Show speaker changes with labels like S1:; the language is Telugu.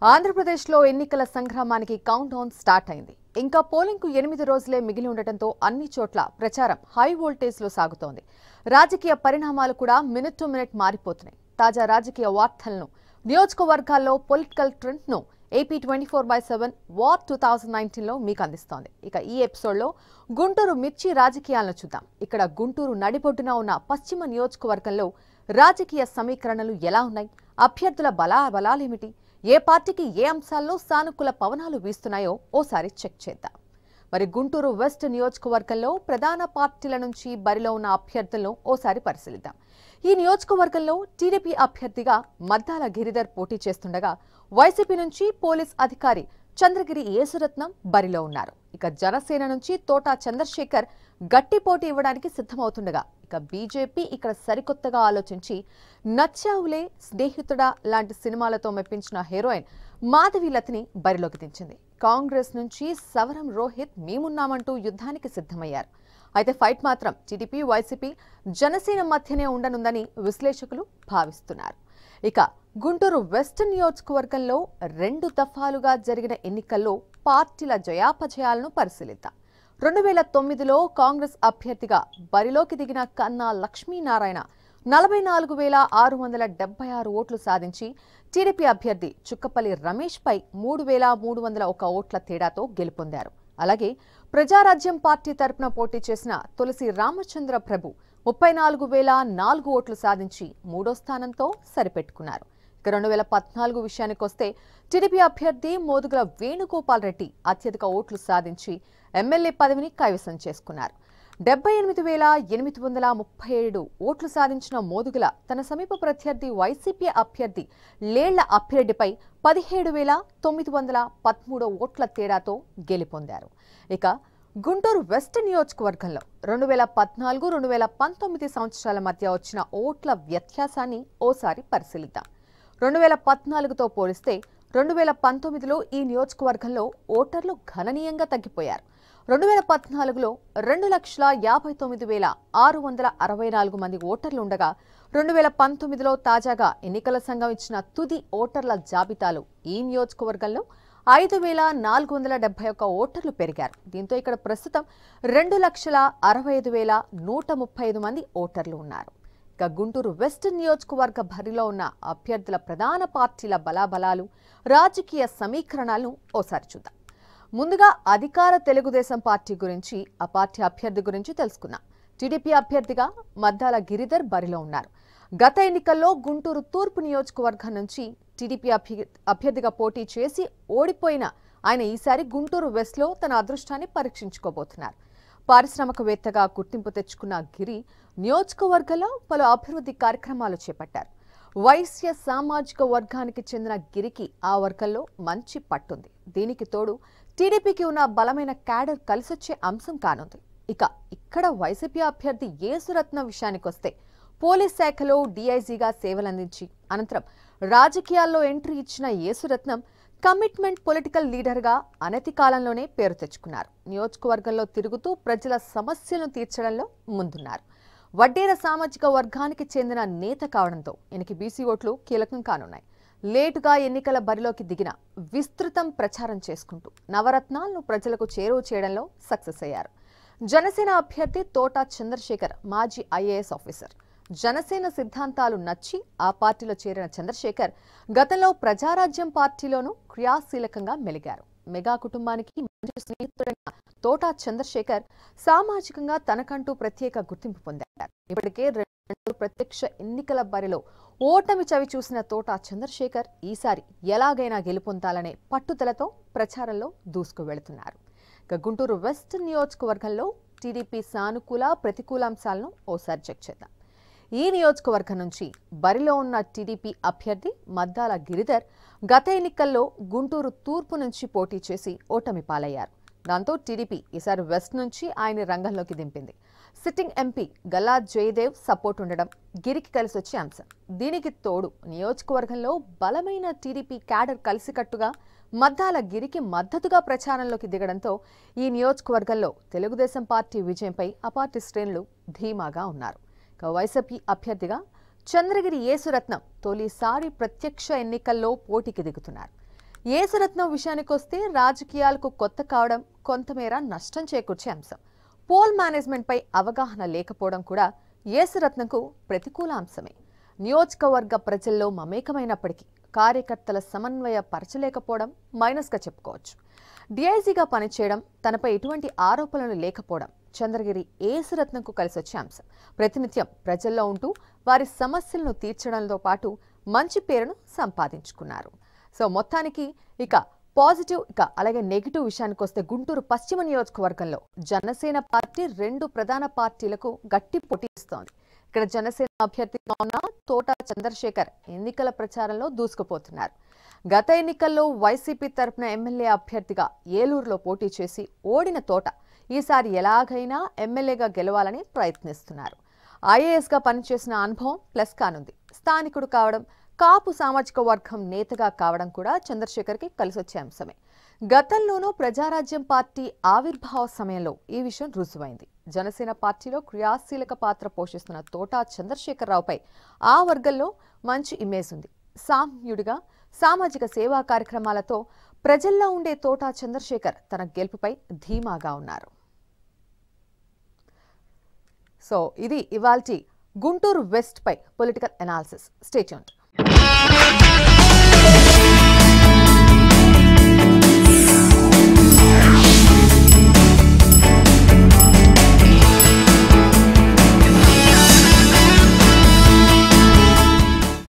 S1: ఆంధ్రప్రదేశ్లో ఎన్నికల సంగ్రామానికి కౌంట్ డౌన్ స్టార్ట్ అయింది. ఇంకా పోలింగ్కు 8 రోజులే మిగిలి ఉండటంతో అన్ని చోట్ల ప్రచారం హై వోల్టేజ్లో సాగుతోంది. రాజకీయ పరిణామాలు కూడా మినిట్ టు మినిట్ మారిపోతున్నాయి. తాజా రాజకీయ వార్తలను, నియోజకవర్గాల్లో పొలిటికల్ ట్రెండ్ను ఏపీ 24/7 వార్ 2019లో మీకు అందిస్తోంది. ఇక ఈ ఎపిసోడ్లో గుంటూరు మిర్చి రాజకీయాలను చూద్దాం. ఇక్కడ గుంటూరు నడిబొడ్డున ఉన్న పశ్చిమ నియోజకవర్గంలో రాజకీయ సమీకరణలు ఎలా ఉన్నాయి, అభ్యర్థుల బలాలేమిటి, ఏ పార్టీకి ఏ అంశాల్లో సానుకూల పవనాలు వీస్తున్నాయో ఓసారి చెక్ చేద్దాం. మరి గుంటూరు వెస్ట్ నియోజకవర్గంలో ప్రధాన పార్టీల నుంచి బరిలో ఉన్న అభ్యర్థులను ఓసారి పరిశీలిద్దాం. ఈ నియోజకవర్గంలో టీడీపీ అభ్యర్థిగా మద్దాల గిరిధర్ పోటీ చేస్తుండగా, వైసీపీ నుంచి పోలీస్ అధికారి చంద్రగిరి యేసురత్నం బరిలో ఉన్నారు. ఇక జనసేన నుంచి తోటా చంద్రశేఖర్ గట్టి పోటీ ఇవ్వడానికి సిద్ధమవుతుండగా, ఇక బీజేపీ ఇక్కడ సరికొత్తగా ఆలోచించి నచ్చావులే స్నేహితుడా లాంటి సినిమాలతో మెప్పించిన హీరోయిన్ మాధవీలతని బరిలోకి దించింది. కాంగ్రెస్ నుంచి సవరం రోహిత్ మేమున్నామంటూ యుద్ధానికి సిద్ధమయ్యారు. అయితే ఫైట్ మాత్రం టీడీపీ, వైసీపీ, జనసేన మధ్యనే ఉండనుందని విశ్లేషకులు భావిస్తున్నారు. ఇక గుంటూరు వెస్ట్ నియోజకవర్గంలో 2 దఫాలుగా జరిగిన ఎన్నికల్లో పార్టీల జయాపజయాలను పరిశీలిద్దాం. 2009లో కాంగ్రెస్ అభ్యర్థిగా బరిలోకి దిగిన కన్నా లక్ష్మీనారాయణ 44,676 ఓట్లు సాధించి టీడీపీ అభ్యర్థి చుక్కపల్లి రమేష్ పై 3,301 ఓట్ల తేడాతో గెలుపొందారు. అలాగే ప్రజారాజ్యం పార్టీ తరపున పోటీ చేసిన తులసి రామచంద్ర ప్రభు 34,004 ఓట్లు సాధించి 3వ స్థానంతో సరిపెట్టుకున్నారు. 2014 విషయానికొస్తే టీడీపీ అభ్యర్థి మోదుగుల వేణుగోపాల్ రెడ్డి అత్యధిక ఓట్లు సాధించి ఎమ్మెల్యే పదవిని కైవసం చేసుకున్నారు. 78,837 ఓట్లు సాధించిన మోదుగుల తన సమీప ప్రత్యర్థి వైసీపీ అభ్యర్థి లేళ్ల అప్పిరెడ్డిపై 17,913 ఓట్ల తేడాతో గెలుపొందారు. ఇక గుంటూరు వెస్ట్ నియోజకవర్గంలో 2014-2019 సంవత్సరాల మధ్య వచ్చిన ఓట్ల వ్యత్యాసాన్ని ఓసారి పరిశీలిద్దాం. 2014తో పోలిస్తే 2019లో ఈ నియోజకవర్గంలో ఓటర్లు గణనీయంగా తగ్గిపోయారు. 2014లో 2,59,664 మంది ఓటర్లు ఉండగా, 2019లో తాజాగా ఎన్నికల సంఘం ఇచ్చిన తుది ఓటర్ల జాబితాలో ఈ నియోజకవర్గంలో 5,471 ఓటర్లు పెరిగారు. దీంతో ఇక్కడ ప్రస్తుతం 2,65,135 మంది ఓటర్లు ఉన్నారు. ఇక గుంటూరు వెస్ట్ నియోజకవర్గ బరిలో ఉన్న అభ్యర్థుల ప్రధాన పార్టీల బలాబలాలు, రాజకీయ సమీకరణాలను ఓసారి చూద్దాం. ముందుగా అధికార తెలుగుదేశం పార్టీ గురించి, ఆ పార్టీ అభ్యర్థి గురించి తెలుసుకుందాం. టీడీపీ అభ్యర్థిగా మద్దాల గిరిధర్ బరిలో ఉన్నారు. గత ఎన్నికల్లో గుంటూరు తూర్పు నియోజకవర్గం నుంచి టీడీపీ అభ్యర్థిగా పోటీ చేసి ఓడిపోయిన ఆయన ఈసారి గుంటూరు వెస్ట్లో తన అదృష్టాన్ని పరీక్షించుకోబోతున్నారు. పారిశ్రామికవేత్తగా గుర్తింపు తెచ్చుకున్న గిరి నియోజకవర్గంలో పలు అభివృద్ధి కార్యక్రమాలు చేపట్టారు. వైశ్య సామాజిక వర్గానికి చెందిన గిరికి ఆ వర్గంలో మంచి పట్టుంది. దీనికి తోడు టీడీపీకి ఉన్న బలమైన క్యాడర్ కలిసొచ్చే అంశం కానుంది. ఇక ఇక్కడ వైసీపీ అభ్యర్థి యేసురత్నం విషయానికొస్తే పోలీస్ శాఖలో డీఐజీగా సేవలందించి అనంతరం రాజకీయాల్లో ఎంట్రీ ఇచ్చిన యేసురత్నం కమిట్మెంట్ పొలిటికల్ లీడర్గా అనతి కాలంలోనే పేరు తెచ్చుకున్నారు. నియోజకవర్గంలో తిరుగుతూ ప్రజల సమస్యలను తీర్చడంలో ముందున్నారు. వడ్డేర సామాజిక వర్గానికి చెందిన నేత కావడంతో ఈయనకి బీసీ ఓట్లు కీలకం కానున్నాయి. లేటుగా ఎన్నికల బరిలోకి దిగిన విస్తృతం ప్రచారం చేసుకుంటూ నవరత్నాలను ప్రజలకు చేరువ చేయడంలో సక్సెస్ అయ్యారు. జనసేన అభ్యర్థి తోటా చంద్రశేఖర్ మాజీ ఐఏఎస్ ఆఫీసర్. జనసేన సిద్ధాంతాలు నచ్చి ఆ పార్టీలో చేరిన చంద్రశేఖర్ గతంలో ప్రజారాజ్యం పార్టీలోనూ క్రియాశీలకంగా మెలిగారు. మెగా కుటుంబానికి మంచి స్నేహితుడైన తోటా చంద్రశేఖర్ సామాజికంగా తనకంటూ ప్రత్యేక గుర్తింపు పొందారు. ఇప్పటికే 2 ప్రత్యక్ష ఎన్నికల బరిలో ఓటమి చవి చూసిన తోటా చంద్రశేఖర్ ఈసారి ఎలాగైనా గెలుపొందాలనే పట్టుదలతో ప్రచారంలో దూసుకు వెళుతున్నారు. ఇక గుంటూరు వెస్ట్ నియోజకవర్గంలో టీడీపీ సానుకూల, ప్రతికూల అంశాలను ఓసారి చెక్ చేద్దాం. ఈ నియోజకవర్గం నుంచి బరిలో ఉన్న టీడీపీ అభ్యర్థి మద్దాల గిరిధర్ గత ఎన్నికల్లో గుంటూరు తూర్పు నుంచి పోటీ చేసి ఓటమి పాలయ్యారు. దాంతో టీడీపీ ఈసారి వెస్ట్ నుంచి ఆయన రంగంలోకి దింపింది. Sitting MP Galla Jayadev support ఉండడం గిరికి కలిసొచ్చే అంశం. దీనికి తోడు నియోజకవర్గంలో బలమైన టీడీపీ క్యాడర్ కలిసికట్టుగా మద్దాల గిరికి మద్దతుగా ప్రచారంలోకి దిగడంతో ఈ నియోజకవర్గంలో తెలుగుదేశం పార్టీ విజయంపై ఆ పార్టీ శ్రేణులు ధీమాగా ఉన్నారు. వైసీపీ అభ్యర్థిగా చంద్రగిరి యేసురత్నం తొలిసారి ప్రత్యక్ష ఎన్నికల్లో పోటీకి దిగుతున్నారు. యేసురత్నం విషయానికి వస్తే రాజకీయాలకు కొత్త కావడం కొంతమేర నష్టం చేకూర్చే అంశం. పోల్ మేనేజ్మెంట్ పై అవగాహన లేకపోవడం కూడా యేసురత్నంకు ప్రతికూల అంశమే. నియోజకవర్గ ప్రజల్లో మమేకమైనప్పటికీ కార్యకర్తల సమన్వయ పరచలేకపోవడం మైనస్గా చెప్పుకోవచ్చు. డిఐజీగా పనిచేయడం, తనపై ఎటువంటి ఆరోపణలు లేకపోవడం చంద్రగిరి యేసురత్నంకు కలిసొచ్చే అంశం. ప్రతినిత్యం ప్రజల్లో ఉంటూ వారి సమస్యలను తీర్చడంతో పాటు మంచి పేరును సంపాదించుకున్నారు. సో మొత్తానికి ఇక పాజిటివ్ అలాగే నెగిటివ్ విషయానికి వస్తే గుంటూరు పశ్చిమ నియోజకవర్గంలో జనసేన పార్టీ 2 ప్రధాన పార్టీలకు గట్టి పోటీ ఇస్తోంది. ఇక్కడ జనసేన అభ్యర్థిగా ఉన్న తోట చంద్రశేఖర్ ఎన్నికల ప్రచారంలో దూసుకుపోతున్నారు. గత ఎన్నికల్లో వైసీపీ తరపున ఎమ్మెల్యే అభ్యర్థిగా ఏలూరులో పోటీ చేసి ఓడిన తోట ఈసారి ఎలాగైనా ఎమ్మెల్యేగా గెలవాలని ప్రయత్నిస్తున్నారు. ఐఏఎస్గా పనిచేసిన అనుభవం ప్లస్ కానుంది. స్థానికుడు కావడం, కాపు సామాజిక వర్గం నేతగా కావడం కూడా చంద్రశేఖర్కి కలిసొచ్చే అంశమే. గతంలోనూ ప్రజారాజ్యం పార్టీ ఆవిర్భావ సమయంలో ఈ విషయం రుజువైంది. జనసేన పార్టీలో క్రియాశీలక పాత్ర పోషిస్తున్న తోటా చంద్రశేఖరరావుపై ఆ వర్గంలో మంచి ఇమేజ్ ఉంది. సామ్యుడిగా సామాజిక సేవా కార్యక్రమాలతో ప్రజల్లో ఉండే తోటా చంద్రశేఖర్ తన గెలుపుపై ధీమాగా ఉన్నారు. సో ఇది ఇవాల్టి గుంటూరు వెస్ట్ పై పొలిటికల్ అనాలిసిస్. Stay tuned.